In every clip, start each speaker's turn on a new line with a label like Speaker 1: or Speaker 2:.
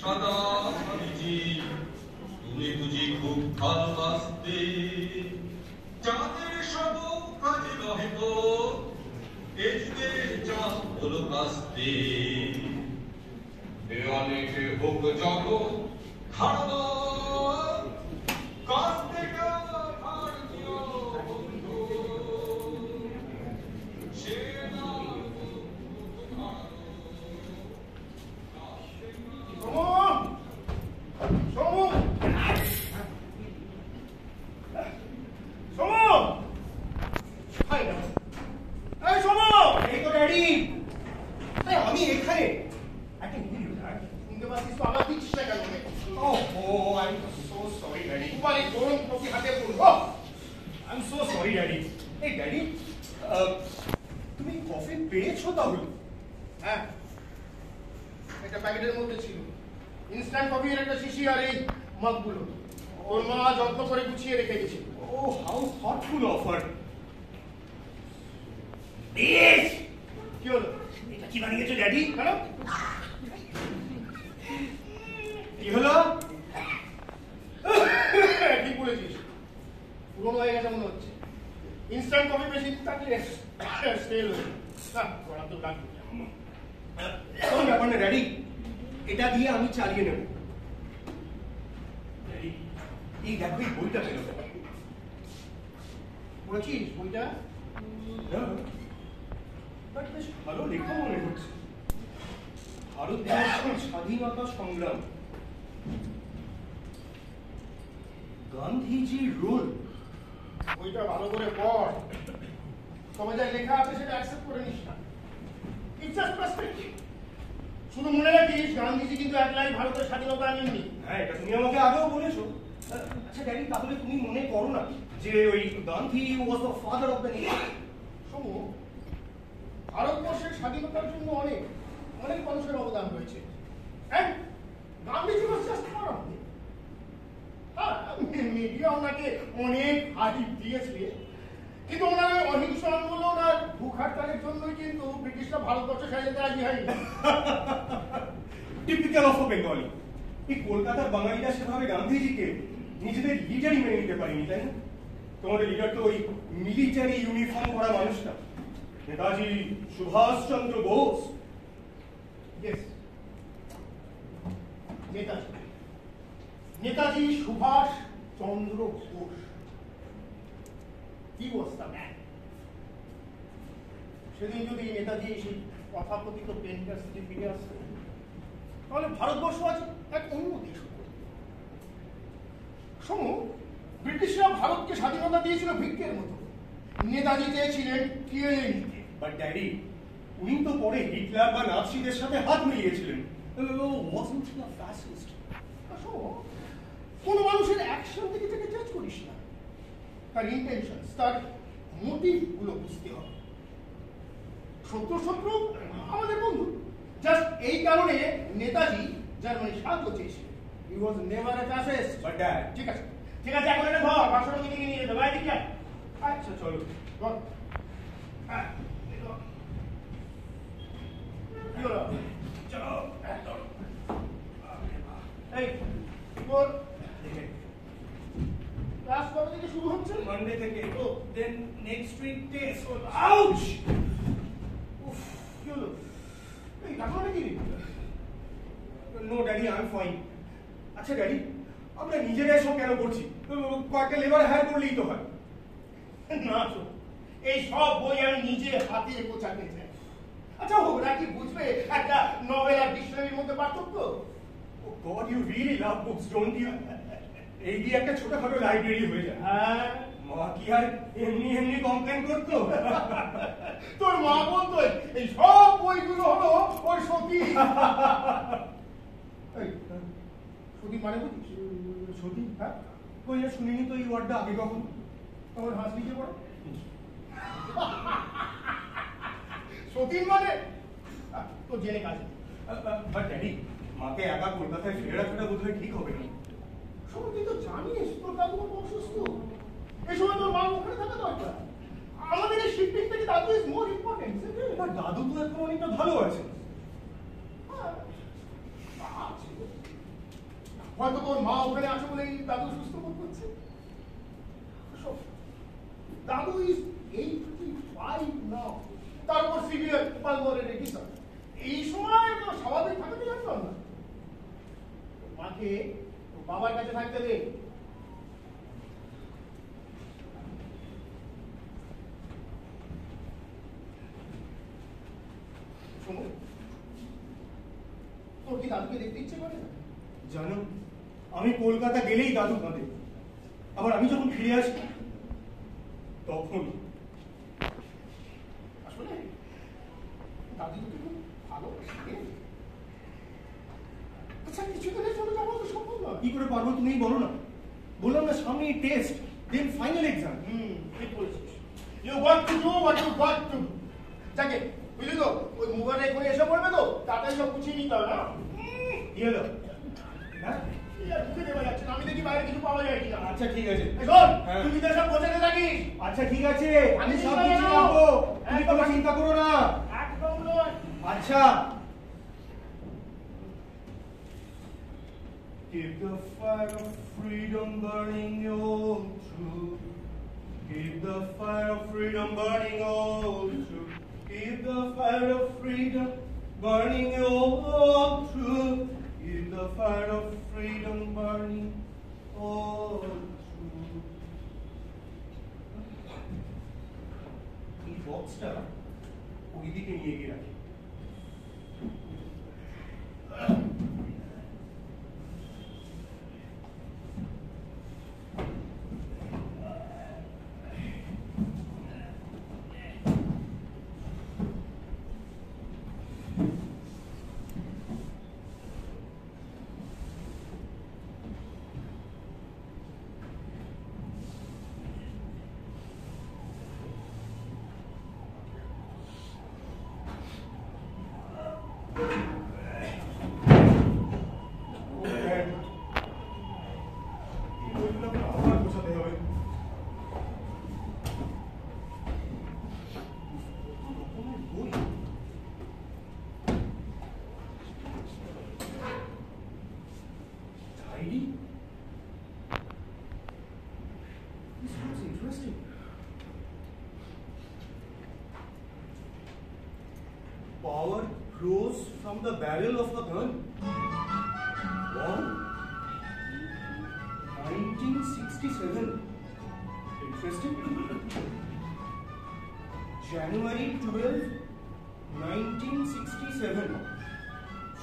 Speaker 1: সদা ভাবিছি তুমি বুঝি খুব ভালোবাসতে যাদের সব কাজে রহিত এ যুগের চাপ হলো কাস্তে দেওয়ালেকে হোক যত খাড়া কাস্তে কার দিও বন্ধু সে
Speaker 2: তুমি কফি পেয়েছো তাহলে? হ্যাঁ, একটা প্যাকেটের মধ্যে ছিল ইনস্ট্যান্ট কফির একটা শিশি আর এই মগগুলো ওর মা যত্ন করে গুছিয়ে রেখে গেছে। ও হাউ থটফুল অফ হার। কি হলো? এটা কি বানিয়েছো ড্যাডি? কেন কি হলো? ঠিক বলেছিস, পুরোনো হয়ে গেছে মনে হচ্ছে। ইনস্ট্যান্ট কফি বেশি থাকলে স্মেল হয়ে কোনো ব্যাপার না ড্যাডি, এটা দিয়ে আমি চালিয়ে নেব। এই দেখো এই বইটা পেল, পড়েছিস বইটা? বেশ ভালো লেখা মনে হচ্ছে, ভারতবর্ষের স্বাধীনতা সংগ্রাম, গান্ধীজির রোল। বইটা ভালো করে পড়, তবে যা লেখা আছে সেটা অ্যাকসেপ্ট করে নিস না। It's just perspective. শুধু মনে রাখিস গান্ধীজি কিন্তু একলাই ভারতের স্বাধীনতা আনেননি। হ্যাঁ, এটা তুমি আমাকে আগেও বলেছো। আচ্ছা ড্যাডি, তাহলে তুমি মনে করো না যে ওই Gandhi was the father of the nation? শোনো, ভারতবর্ষের স্বাধীনতার জন্য অনেক অনেক মানুষের অবদান রয়েছে। হ্যাঁ, Gandhiji was just one of them. হ্যাঁ, মিডিয়া ওনাকে অনেক হাইপ দিয়েছে, কিন্তু ওনার অহিংস আন্দোলন আর ভুখ হরতালের জন্যই কিন্তু ব্রিটিশরা ভারতবর্ষে স্বাধীনতা রাজি হয়নি। Typical of Bengali. এই কলকাতার বাঙালিরা সেভাবে গান্ধীজিকে নিজেদের লিডারই মেনে নিতে পারেনি, তাই না? তোমাদের লিডার তো ওই মিলিটারি ইউনিফর্ম পরা মানুষটা, Netaji Subhash Chandra Bose. Netaji Subhash Chandra Bose. He was the man. সেদিন যদি নেতাজি সেই তথাকথিত পেন্টার সিটি ফিরে আসতো, তাহলে ভারতবর্ষ আজ এক অন্য দেশ হতো। শোনো, ব্রিটিশরা ভারতকে স্বাধীনতা দিয়েছিল ভিক্ষের মতো, নেতাজি চেয়েছিলেন কেড়ে নিতে। বাট ড্যাডি, উনি তো পরে হিটলার বা নাৎসিদের সাথে হাত মিলিয়েছিলেন। wasn't he a fascist? শোনো, কোন মানুষের অ্যাকশন থেকে থেকে জাজ করিস না, তার ইন্টেনশন, তার মোটিভ গুলো বুঝতে হবে। শত্রু আমাদের বন্ধু, জাস্ট এই কারণে নেতাজি জার্মানি সাহায্য চেয়েছিল। He was never a fascist. But dad, ঠিক আছে এখন এটা ধর, বাসন দিকে নিয়ে যেতে বাইরে দিকে। আচ্ছা চলো ধর। হ্যাঁ কি হলো? চলো এই তোর ক্লাস কবে থেকে শুরু হচ্ছে? মানডে থেকে। Oh then next week test. Ouch! উফ, কি হলো? এই ডাক্তার নাকি? No daddy, I am fine. আচ্ছা ড্যাডি, আমরা নিজেরা এসব কেন করছি? কয়েকটা লেবার হায়ার করলেই তো হয়। না শোন, এই সব বই আমি নিজে হাতে গোছাতে চাই। আচ্ছা ওরা কি বুঝবে একটা নভেল আর ডিকশনারির মধ্যে পার্থক্য? Oh god, you really love books, don't you? এই দিয়ে একটা ছোটখাটো লাইব্রেরি হয়ে যায়। হ্যাঁ, মা কি আর এমনি এমনি কমপ্লেন করতো? তোর মা বলতো এই সব বইগুলো হলো ওর সতী। সতী মানে বুঝিস? সতী? হ্যাঁ, কই না শুনিনি তো এই ওয়ার্ডটা আগে কখন। তোমার হাসি যে পড়ো সতীন মানে তো জেনে কাজ। বাট ড্যাডি, মাকে একা কলকাতায় ফিরে রাখাটা বোধহয় ঠিক হবে না। শোনো, তুই তো জানিস তোর দাদু অসুস্থ, এই সময় তোর মা ওখানে থাকা দরকার। আমাদের এই শিফটিং থেকে দাদু ইজ মোর ইম্পর্টেন্ট। দাদু তো এখন অনেকটা ভালো আছে। হয়তো তোর মা ওখানে আছে বলেই দাদু সুস্থ বোধ করছে। শোন, দাদু ইজ 85 নাও, তারপর সিভিয়ার পালমোনারি এডিশন। এই সময় তো স্বাভাবিক থাকতে জানতাম না। মাকে বাবার কাছে থাকতে দে। শোনো, তোর কি দাদুকে দেখতে ইচ্ছে করে না?
Speaker 3: জানো, আমি কলকাতা গেলেই দাদু কাঁদে, আবার আমি যখন ফিরে আসি তখন।
Speaker 2: আসলে দাদু তো খুব ভালো থাকে। আচ্ছা, কিছুদিনের জন্য যাবো তো সম্ভব নয়।
Speaker 3: কি করে পারবো তুমি বলো না? বললাম না, সামনে টেস্ট, দেন ফাইনাল এক্সাম।
Speaker 2: ঠিক বলেছিস। You got to do what you got to do. যাকে বুঝলি তো, ওই মুগাটা এখানে এসে পড়বে তো, তাড়াতাড়ি সব গুছিয়ে নিতে হবে না।
Speaker 3: কি হলো? হ্যাঁ,
Speaker 2: এই আর মুখে দেওয়া যাচ্ছে না, আমি দেখি বাইরে কিছু পাওয়া যায় কিনা।
Speaker 3: আচ্ছা ঠিক আছে।
Speaker 2: এই শোন,
Speaker 3: হ্যাঁ।
Speaker 2: তুই তো সব গোছাতে থাকিস।
Speaker 3: আচ্ছা ঠিক আছে, আমি
Speaker 2: আমি
Speaker 3: সব
Speaker 2: চিন্তা
Speaker 3: কিছু
Speaker 2: করো।
Speaker 3: রাখবো, তুমি
Speaker 2: একদম।
Speaker 3: কোনো চিন্তা করো না।
Speaker 2: একদম নয়।
Speaker 3: আচ্ছা। Keep the fire of freedom burning all through. Keep the fire of freedom burning all through. Keep the fire of freedom burning all through. Keep the fire of freedom burning all through. এই বক্সটা ওইদিকে নিয়ে গিয়ে রাখি। This looks interesting. Power flows from the barrel of a gun. Wow. 1967. Interesting. January 12, 1967.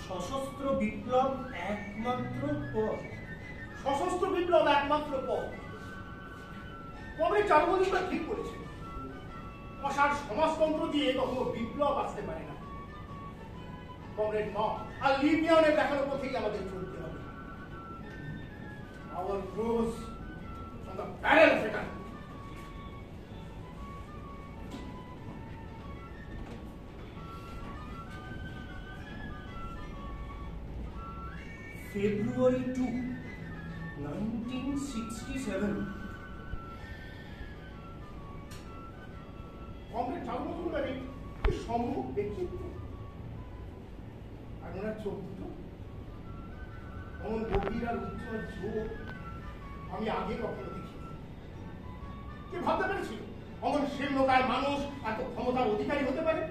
Speaker 3: সশস্ত্র বিপ্লব একমাত্র পথ।
Speaker 2: সশস্ত্র বিপ্লব একমাত্র পথ। কবে চারুবন্ধুরা ঠিক করেছে, অসার সমাজতন্ত্র দিয়ে কখনো বিপ্লব আসতে পারে না। কমরেড মা আর লিবিয়ানের দেখানোর পথেই আমাদের চলতে হবে। Our cross on the barrel of a gun.
Speaker 3: February 2, 1967.
Speaker 2: Comrade চারুবন্ধুরারই সম্মুখ ব্যক্তিত্ব আর ওনার চোখ দুটো অমন গভীর আর উজ্জ্বল চোখ আমি আগে কখনো দেখিনি। কে ভাবতে পেরেছিল অমন শীর্ণকায় মানুষ এত ক্ষমতার অধিকারী হতে পারে?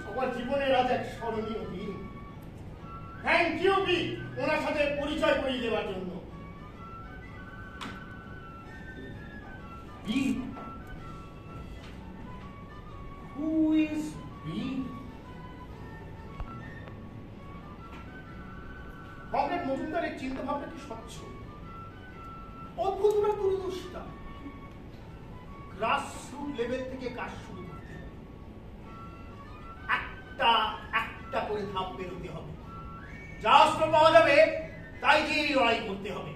Speaker 2: সবার জীবনের আজ এক স্মরণীয় দিন। থ্যাংক ইউ বি ওনার সাথে পরিচয় করিয়ে দেওয়ার জন্য।
Speaker 3: B. Who is B?
Speaker 2: Comrade মজুমদারের চিন্তা ভাবনা কি স্বচ্ছ, অদ্ভুত না দূরদর্শিতা। গ্রাসরুট লেভেল থেকে কাজ শুরু করতে হবে, একটা একটা করে ধাপ বেরোতে হবে। যা অস্ত্র পাওয়া যাবে তাই দিয়েই লড়াই করতে হবে।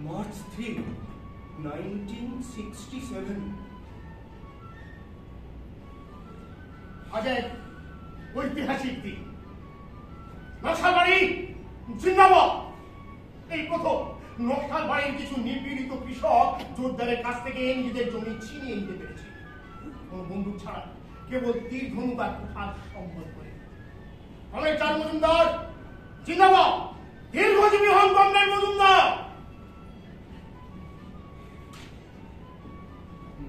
Speaker 3: March 3, 1967.
Speaker 2: আজ এক ঐতিহাসিক দিন। নকশালবাড়ি জিন্দাবাদ। এই প্রথম নকশালবাড়ির কিছু নিপীড়িত কৃষক জোরদারের কাছ থেকে নিজেদের জমি ছিনিয়ে নিতে পেরেছে, কোনো বন্দুক ছাড়া। কেবল তীর ধনুক আর হাত সম্বল করে। কমরেড চাঁদ মজুমদার জিন্দাবাদ, দীর্ঘজীবী হন comrade Majumdar.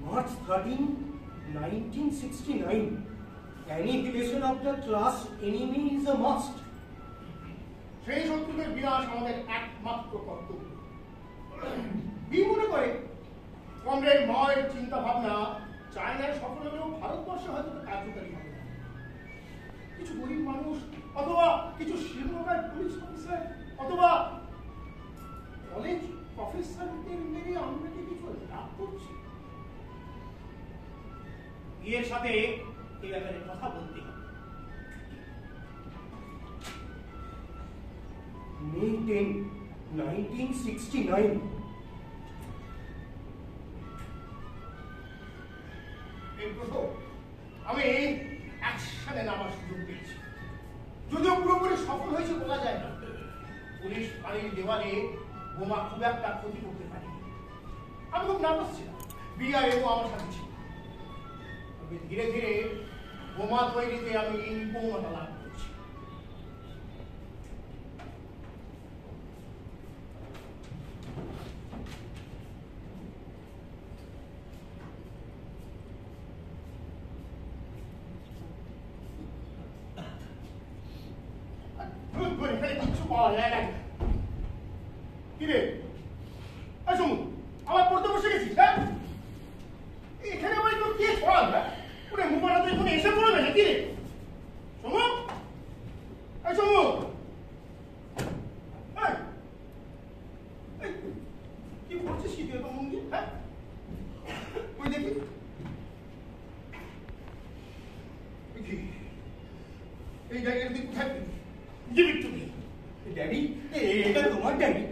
Speaker 3: March 13, 1969. Annihilation of the class enemy is a must.
Speaker 2: সেই শত্রুদের বিনাশ আমাদের একমাত্র কর্তব্য। বি মনে করে কমরেড মায়ের চিন্তা ভাবনা চায়নায় সফল হলেও ভারতবর্ষে হয়তো কার্যকারী হবে না। কিছু গরিব মানুষ অথবা কিছু শিরোনামের পুলিশ অফিসার অথবা কলেজ প্রফেসরদের মেরে আমরা কি কিছু লাভ করছি? এর সাথে এই ব্যাপারে কথা বলতে হবে।
Speaker 3: May 10, 1969.
Speaker 2: এই প্রথম আমি অ্যাকশনে নামার সুযোগ পেয়েছি, যদিও পুরোপুরি সফল হয়েছে বলা যায় না। পুলিশ বাড়ির দেওয়ালে বোমা খুব একটা ক্ষতি করতে পারেনি। আমি খুব নার্ভাস ছিলাম, বিআরএও আমার সাথে ছিল। তবে ধীরে ধীরে বোমা তৈরিতে আমি নিপুণতা লাভ করছি। এখানে কিচ্ছু পাওয়া যায় না। কিরে আমার পড়তে বসে গেছিস? হ্যাঁ, এখানে আমার একটু কে ছড়াল? ওরে মোবাইল তো এখানে এসে পড়বে না। কিরে সমু, সমু, কি করছিস? কি দিয়ে তো মুঙ্গি? হ্যাঁ, ওই দেখি এই জায়গাটা তুই কোথায় পেলি? Give it to me.
Speaker 3: Daddy, এটা তোমার ডায়েরি?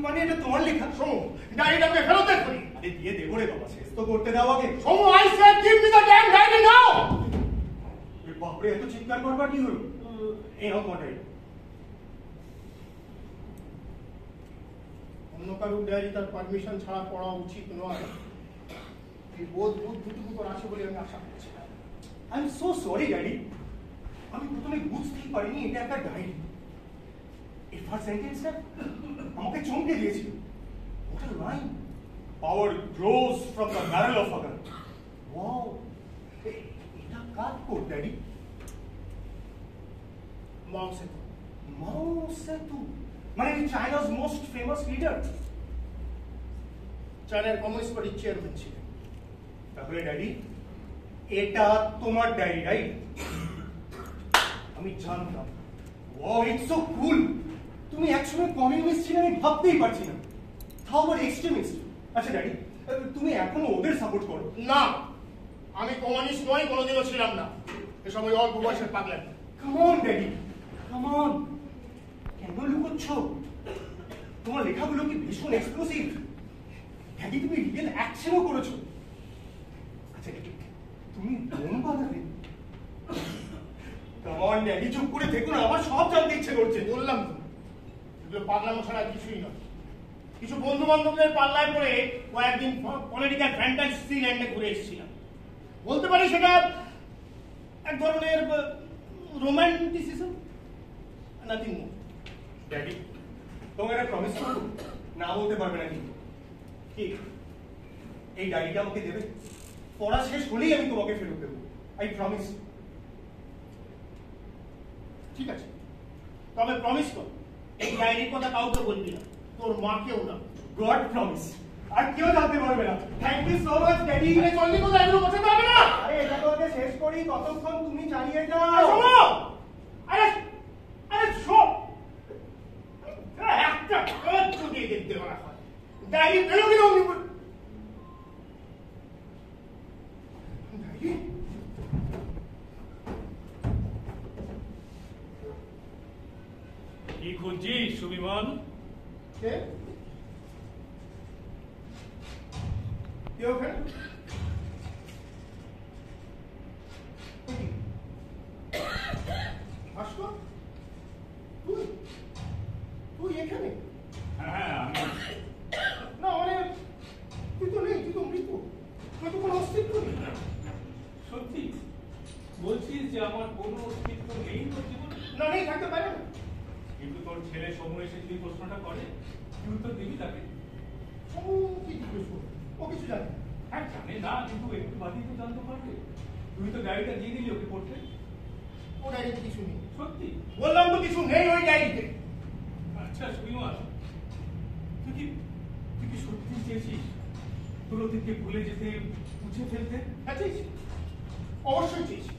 Speaker 3: মানে এটা তোমার লেখা?
Speaker 2: সমু, ডায়েরিটাকে ফেরত করি।
Speaker 3: আরে দিয়ে দেবো রে বাবা, শেষ তো করতে দাও আগে।
Speaker 2: সমু, I said give me the damn diary now.
Speaker 3: বাপরে, এত চিৎকার করবার কি হলো? এই নাও তোমার ডায়েরি।
Speaker 2: অন্য কারোর ডায়েরি তার পারমিশন ছাড়া পড়া উচিত নয়। এই বোধ বুদ্ধিটুকু তোর আছে বলে আমি আশা করছি।
Speaker 3: I am so sorry daddy, আমি প্রথমে বুঝতেই পারিনি এটা একটা ডায়েরি। এই ফার্স্ট সেন্টেন্সটা আমাকে চমকে দিয়েছিল। What a line! Power grows from the barrel of a gun. Wow! এটা কার কোড ড্যাডি?
Speaker 2: মাও সেতু।
Speaker 3: মাও সেতু মানে চায়না's most famous leader.
Speaker 2: চায়নার কমিউনিস্ট পার্টির চেয়ারম্যান ছিলেন।
Speaker 3: তাহলে ড্যাডি এটা তোমার ডায়েরি, রাইট? আমি জানতাম। ওয়াও, ইটস সো কুল। তুমি একসময় কমিউনিস্ট ছিলে, আমি ভাবতেই পারছি না। তাও আবার এক্সট্রিমিস্ট। আচ্ছা ড্যাডি, তুমি এখনো ওদের সাপোর্ট করো?
Speaker 2: না, আমি কমিউনিস্ট নই, কোনোদিনও ছিলাম না। এ সময় অল্প বয়সের পাগলা।
Speaker 3: Come on daddy, come on. কেন লুকোচ্ছ? তোমার লেখাগুলো কি ভীষণ এক্সপ্লোসিভ। ড্যাডি, তুমি রিয়েল অ্যাকশনও করেছো। আচ্ছা ড্যাডি, তুমি বোম বানাবে? কাম অন ড্যাডি, চুপ করে থেকো না, আমার সব জানতে ইচ্ছে করছে।
Speaker 2: বললাম তো, এগুলো পাগলামো ছাড়া কিছুই নয়। কিছু বন্ধু বান্ধবদের পাল্লায় পড়ে কয়েকদিন পলিটিক্যাল ফ্যান্টাসি ল্যান্ডে ঘুরে এসেছিলাম। বলতে পারি সেটা এক ধরনের রোম্যান্টিসিজম, নাথিং মোর।
Speaker 3: ড্যাডি, তোমাকে একটা প্রমিস করবো, না বলতে পারবে না কিন্তু। কি এই ডায়েরিটা আমাকে দেবে? পড়া শেষ হলেই আমি তোমাকে ফেরত দেবো, আই প্রমিস।
Speaker 2: ঠিক আছে, তবে প্রমিস কর এই ডায়েরির কথা কাউকে বলবি না, তোর মাকেও না।
Speaker 3: God promise. আর কেউ জানতে পারবে না। Thank you so much daddy.
Speaker 2: চললি কোথায়? এগুলো বোঝাতে হবে না।
Speaker 3: আরে এটা তো আগে শেষ করি, ততক্ষণ তুমি চালিয়ে যাও।
Speaker 2: শোনো, আরে আরে শোন, একটা কাজ যদি দেখতে পারা হয়, ডায়েরি পেলো কিনা উনি ডায়েরি
Speaker 4: কি খুঁজছিস সুবিমল?
Speaker 2: কে ওখানে? ভাস্কর, তুই এখানে?
Speaker 4: হ্যাঁ, আমি
Speaker 2: না মানে তুই তো নেই, তুই তো মৃত, তুই তো কোনো অস্তিত্ব নেই।
Speaker 4: সত্যি বলছিস যে আমার কোনো অস্তিত্ব নেই তোর জীবনে?
Speaker 2: না, নেই, থাকতে পারে না।
Speaker 4: কিন্তু তোর ছেলে সময় এসে যদি প্রশ্নটা করে তুই উত্তর দিবি তাকে?
Speaker 2: ও কি জিজ্ঞেস করবে? ও কিছু জানে না।
Speaker 4: হ্যাঁ জানে না, কিন্তু একটু বাদই তো জানতে পারবে। তুই তো ডায়েরিটা দিয়ে দিলি ওকে পড়তে।
Speaker 2: ও ডায়েরিতে কিছু নেই।
Speaker 4: সত্যি?
Speaker 2: বললাম তো কিছু নেই ওই ডায়েরিতে।
Speaker 4: আচ্ছা সুবিমল, তুই কি সত্যি চেয়েছিস তোর অতীতকে ভুলে যেতে, মুছে ফেলতে?
Speaker 2: হ্যাঁ, চেয়েছি, অবশ্যই চেয়েছি।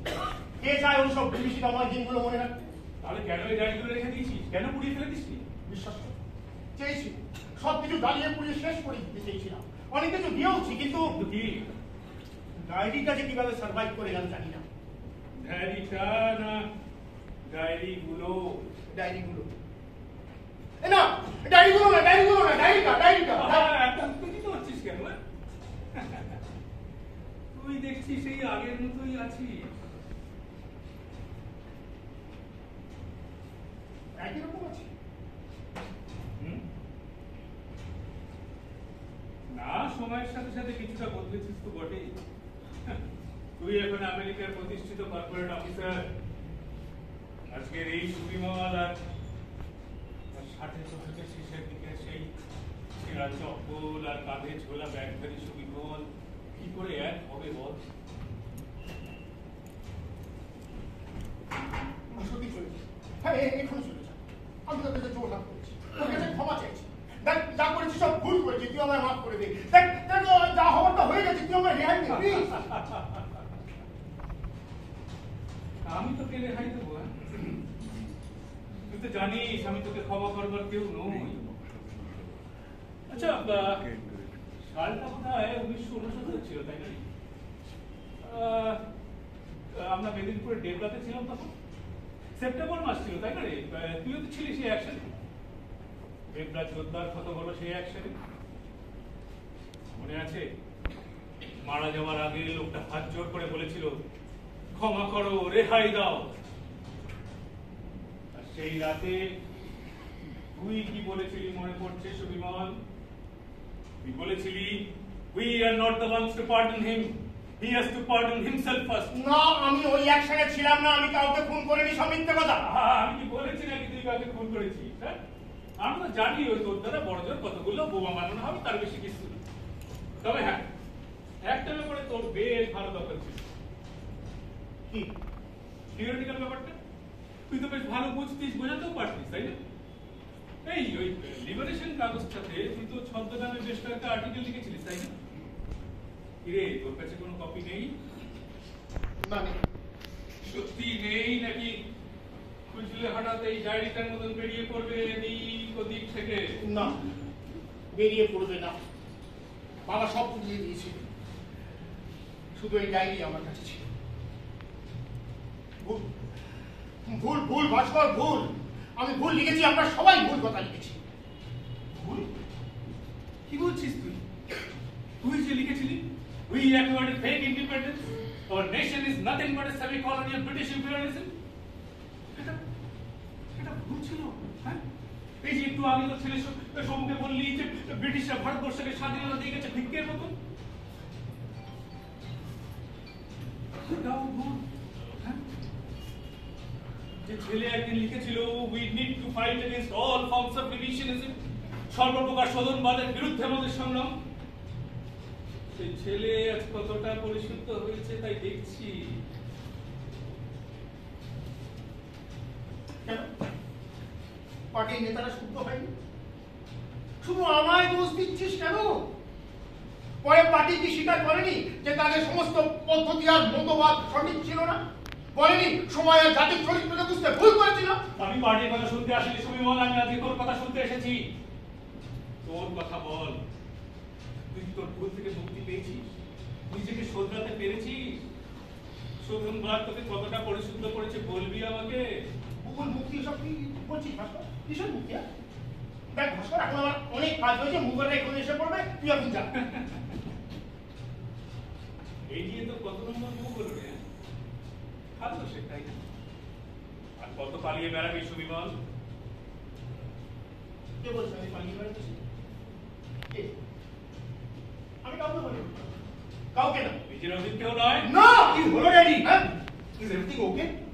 Speaker 2: কে চায় ওই সব বিভীষিকাময় দিনগুলো মনে রাখতে?
Speaker 4: তাহলে কেন এই ডায়েরিগুলো রেখে দিয়েছিস? কেন পুড়িয়ে ফেলে দিসনি?
Speaker 2: বিশ্বাস করো, চেয়েছি, সবকিছু জ্বালিয়ে পুড়িয়ে শেষ করে দিতে চেয়েছিলাম। অনেক কিছু দিয়েওছি, কিন্তু
Speaker 4: কিন্তু কি
Speaker 2: ডায়েরিটা যে কিভাবে সার্ভাইভ করে গেল জানি না।
Speaker 4: ডায়েরিটা না ডায়েরিগুলো?
Speaker 2: ডায়েরিগুলো না, ডায়েরিগুলো না, ডায়েরিগুলো না, ডায়েরিটা।
Speaker 4: একটা উত্তেজিত হচ্ছিস কেন? তুই দেখছিস সেই আগের মতোই আছিস।
Speaker 2: একই রকম আছে।
Speaker 4: হুম? না, সময়ের সাথে সাথে কিছুটা বদলেছিস তো বটেই। তুই এখন আমেরিকার প্রতিষ্ঠিত কর্পোরেট অফিসার। আজকের এই সুবিমল আর 60-এর দশকের শেষের দিকে সেই ছেঁড়া চপ্পল আর কাঁধে ঝোলা ব্যাগধারী সুবিমল কি করে এক হবে বল?
Speaker 2: সত্যি চলে যাবে। হ্যাঁ, এখন চলে যাবে। আমি তোর কাছে জোর হাত করেছি, তোর কাছে ক্ষমা চাইছি। দেখ, যা করেছি সব ভুল করেছি, তুই আমায় মাফ করে দে। দেখ, যা হওয়ার তা হয়ে গেছে, তুই আমায় রেহাই দে, প্লিজ।
Speaker 4: আমি তোকে রেহাই দেবো? তুই তো জানিস আমি তোকে ক্ষমা করবার কেউ নই। আচ্ছা, সালটা বোধ হয় 1969 ছিল, তাই না? আমরা মেদিনীপুরের ডেবরাতে ছিলাম তখন। সেপ্টেম্বর মাস ছিল, তাই না রে? তুইও তো ছিলিস সেই অ্যাকশনে। ডেবরা জোরদার কত বড় সেই অ্যাকশনে মনে আছে? মারা যাওয়ার আগে লোকটা হাত জোর করে বলেছিল, ক্ষমা করো, রেহাই দাও। আর সেই রাতে তুই কি বলেছিলি মনে পড়ছে সুবিমল? তুই বলেছিলি, we are not the ones to pardon him, he has to pardon himself first.
Speaker 2: না, আমি ওই অ্যাকশনে ছিলাম না, আমি কাউকে খুন করিনি, সব মিথ্যে কথা।
Speaker 4: আমি কি বলেছি নাকি তুই কাউকে খুন করেছিস? হ্যাঁ, আমরা জানি ওই তোর দ্বারা বড় জোর কতগুলো বোমা বানানো হবে, তার বেশি কিছু না। তবে হ্যাঁ, একটা ব্যাপারে তোর বেশ ভালো দখল ছিল।
Speaker 2: কি?
Speaker 4: থিওরিটিক্যাল ব্যাপারটা তুই তো বেশ ভালো বুঝতিস, বোঝাতেও পারতিস, তাই না? এই ওই লিবারেশন কাগজটাতে তুই তো ছদ্মনামে বেশ কয়েকটা আর্টিকেল লিখেছিলিস, তাই না? কিরে, তোর কাছে কোনো কপি নেই?
Speaker 2: না, নেই।
Speaker 4: সত্যি নেই নাকি খুঁজলে হঠাৎ এই ডায়েরিটার মতন বেরিয়ে পড়বে এদিক ওদিক থেকে?
Speaker 2: না, বেরিয়ে পড়বে না। বাবা সব বুঝিয়ে দিয়েছিল, শুধু এই ডায়েরি আমার কাছে ছিল। ভুল, ভুল, ভুল ভাস্কর, ভুল। আমি ভুল লিখেছি, আমরা সবাই ভুল কথা লিখেছি।
Speaker 4: ভুল? কি বলছিস তুই? তুই যে লিখেছিলি, we acquired a fake independence, our nation is nothing but a semi-colonial British imperialism, এটা ভুল ছিল? হ্যাঁ, এই যে একটু আগে তোর ছেলে সম্মুখে বললি যে ব্রিটিশরা ভারতবর্ষকে স্বাধীনতা দিয়ে গেছে ভিক্ষের মতন, এটাও ভুল। হ্যাঁ, যে ছেলে একদিন লিখেছিল, we need to fight against all forms of divisionism, সর্বপ্রকার শোধনবাদের বিরুদ্ধে আমাদের সংগ্রাম, সেই ছেলে আজ কতটা পরিশুদ্ধ হয়েছে তাই দেখছি।
Speaker 2: কেন পার্টির নেতারা শুদ্ধ হয়নি? শুধু আমায় দোষ দিচ্ছিস কেন? পরে পার্টি কি স্বীকার করেনি যে তাদের সমস্ত পদ্ধতি আর মতবাদ সঠিক ছিল না? বলেনি সময় আর জাতির চরিত্রকে বুঝতে ভুল করেছিল?
Speaker 4: আমি পার্টির কথা শুনতে আসিনি সুবিমল, আমি আজকে তোর কথা শুনতে এসেছি। তোর কথা বল, তুই তোর ভুল থেকে মুক্তি পেয়েছিস, নিজেকে শোধরাতে পেরেছিস? শোধনবাদ তোকে কতটা পরিশুদ্ধ করেছে বলবি আমাকে?
Speaker 2: ভুল মুক্তি সব কি বলছিস ভাস্কর? কিসের মুক্তি? দেখ ভাস্কর, এখন আমার অনেক কাজ হয়েছে, মুখটা এখানে এসে পড়বে, তুই এখন যা।
Speaker 4: এই নিয়ে তো কত নম্বর মুখ করবে? ভালো সেটাই। আর কত পালিয়ে বেড়াবি সুবিমল?
Speaker 2: কে বলছে আমি পালিয়ে বেড়াচ্ছি? কে? আমি কাউকে বলি, কাউকে না।
Speaker 4: নিজের অতীত কেউ নয়।
Speaker 2: না, কি হলো ড্যাডি? হ্যাঁ,
Speaker 3: Is everything okay?